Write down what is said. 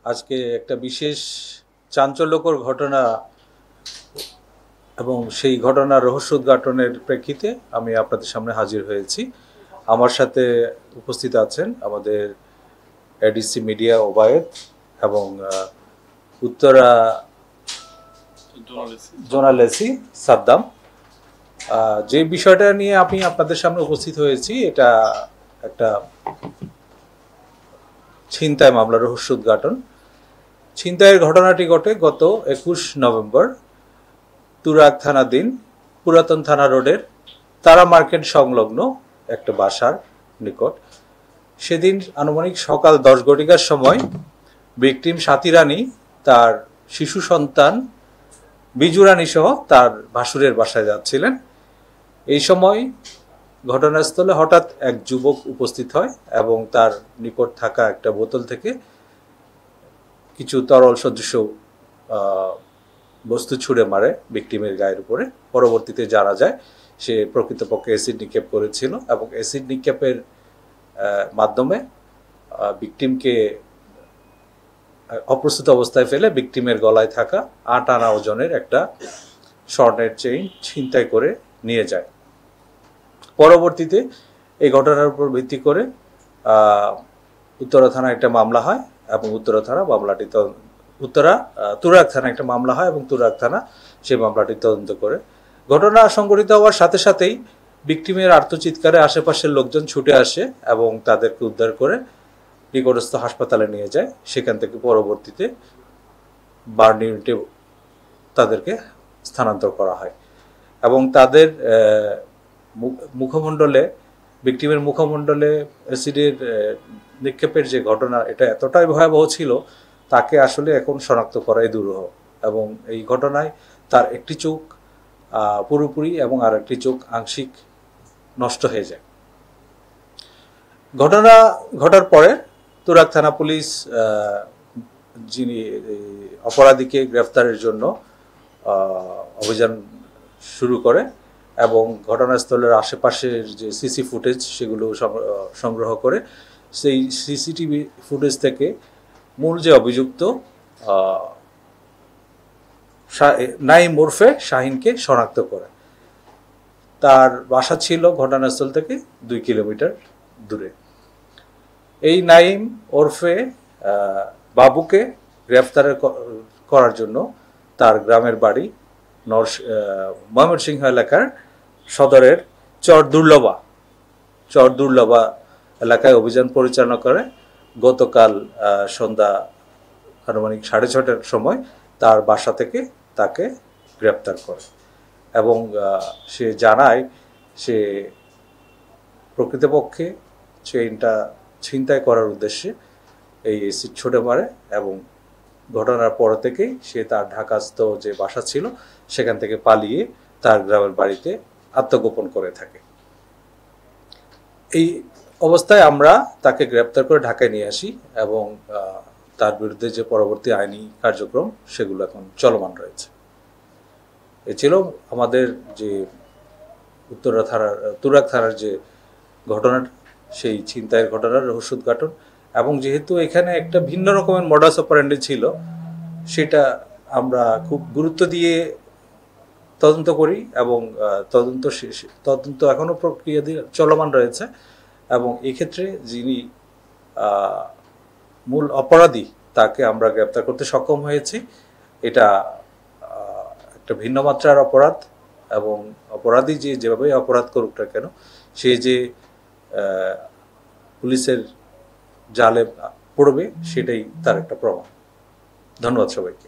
আজকে একটা বিশেষ চাঞ্চল্যকর ঘটনা এবং সেই ঘটনার রহস্য উদ্ঘাটনের প্রেক্ষিতে আমি আপনাদের সামনে হাজির হয়েছি। আমার সাথে উপস্থিত আছেন আমাদের এডিসি মিডিয়া ওবায়েদ এবং উত্তরা জোনালেসি সাদ্দাম। যে বিষয়টা নিয়ে আমি আপনাদের সামনে উপস্থিত হয়েছি এটা একটা ছিনতাই মামলা রহস্য উদ্ঘাটন। ছিনতাইয়ের ঘটনাটি ঘটে গত 21 নভেম্বর তুরাগ থানাধীন পুরাতন থানা রোডের তারা মার্কেট সংলগ্ন একটা বাসার নিকট। সেদিন আনুমানিক সকাল 10 ঘটিকার সময় ভিকটিম সাথী রানী তার শিশু সন্তান বিজু রানী সহ তার ভাসুরের বাসায় যাচ্ছিলেন। এই সময় ঘটনাস্থলে হঠাৎ এক যুবক উপস্থিত হয় এবং তার নিকট থাকা একটা বোতল থেকে কিছু তরল সদৃশ বস্তু ছুঁড়ে মারে ভিকটিমের গায়ের উপরে। পরবর্তীতে জানা যায় সে প্রকৃতপক্ষে অ্যাসিড নিক্ষেপ করেছিল এবং অ্যাসিড নিক্ষেপের মাধ্যমে ভিকটিমকে অপ্রস্তুত অবস্থায় ফেলে ভিকটিমের গলায় থাকা 8 আনা ওজনের একটা স্বর্ণের চেইন ছিনতাই করে নিয়ে যায়। পরবর্তীতে এই ঘটনার উপর ভিত্তি করে উত্তরা থানায় একটা মামলা হয় এবং উত্তরা থানা মামলাটি তুরাগ থানায় একটা মামলা হয় এবং তুরাগ থানা সেই মামলাটি তদন্ত করে। ঘটনা সংঘটিত হওয়ার সাথে সাথেই ভিকটিমের আর্তচিৎকারে আশেপাশের লোকজন ছুটে আসে এবং তাদেরকে উদ্ধার করে নিকটস্থ হাসপাতালে নিয়ে যায়। সেখান থেকে পরবর্তীতে বার্ন ইউনিটে তাদেরকে স্থানান্তর করা হয় এবং তাদের মুখমণ্ডলে ভিকটিমের মুখমণ্ডলে অ্যাসিডের নিক্ষেপের যে ঘটনা এটা এতটাই ভয়াবহ ছিল তাকে আসলে এখন শনাক্ত করাই দুরূহ এবং এই ঘটনায় তার একটি চোখ পুরোপুরি এবং আর একটি চোখ আংশিক নষ্ট হয়ে যায়। ঘটনা ঘটার পরে তুরাগ থানা পুলিশ যিনি অপরাধীকে গ্রেফতারের জন্য অভিযান শুরু করে এবং ঘটনাস্থলের আশেপাশের যে সিসি ফুটেজ সেগুলো সংগ্রহ করে সেই সিসিটিভি ফুটেজ থেকে মূল যে অভিযুক্ত নাইম ওরফে শাহিনকে শনাক্ত করে। তার বাসা ছিল ঘটনাস্থল থেকে 2 কিলোমিটার দূরে। এই নাইম ওরফে বাবুকে গ্রেফতার করার জন্য তার গ্রামের বাড়ি ময়মনসিংহ এলাকার সদরের চর দুর্লভা এলাকায় অভিযান পরিচালনা করে গতকাল সন্ধ্যা আনুমানিক 6:30টার সময় তার বাসা থেকে তাকে গ্রেপ্তার করে এবং সে জানায় সে প্রকৃতপক্ষে চেইনটা ছিনতাই করার উদ্দেশ্যে এই অ্যাসিড ছুঁড়ে মারে এবং ঘটনার পর থেকেই সে তার ঢাকাস্থ যে বাসা ছিল সেখান থেকে পালিয়ে তার গ্রামের বাড়িতে আত্মগোপন করে থাকে। এই অবস্থায় আমরা তাকে গ্রেপ্তার করে ঢাকায় নিয়ে আসি এবং তার বিরুদ্ধে যে পরবর্তী আইনি কার্যক্রম সেগুলো এখন চলমান রয়েছে। এ ছিল আমাদের যে তুরাগ থানার যে ঘটনা সেই ছিনতাইয়ের ঘটনার রহস্য উদ্ঘাটন এবং যেহেতু এখানে একটা ভিন্ন রকমের মডাস অপারেন্ডি ছিল সেটা আমরা খুব গুরুত্ব দিয়ে তদন্ত করি এবং তদন্ত এখনো প্রক্রিয়া দিয়ে চলমান রয়েছে এবং এক্ষেত্রে যিনি মূল অপরাধী তাকে আমরা গ্রেপ্তার করতে সক্ষম হয়েছি। এটা একটা ভিন্ন মাত্রার অপরাধ এবং অপরাধী যেভাবে অপরাধ করুক না কেন সে যে পুলিশের জালে পড়বে সেটাই তার একটা প্রমাণ। ধন্যবাদ সবাইকে।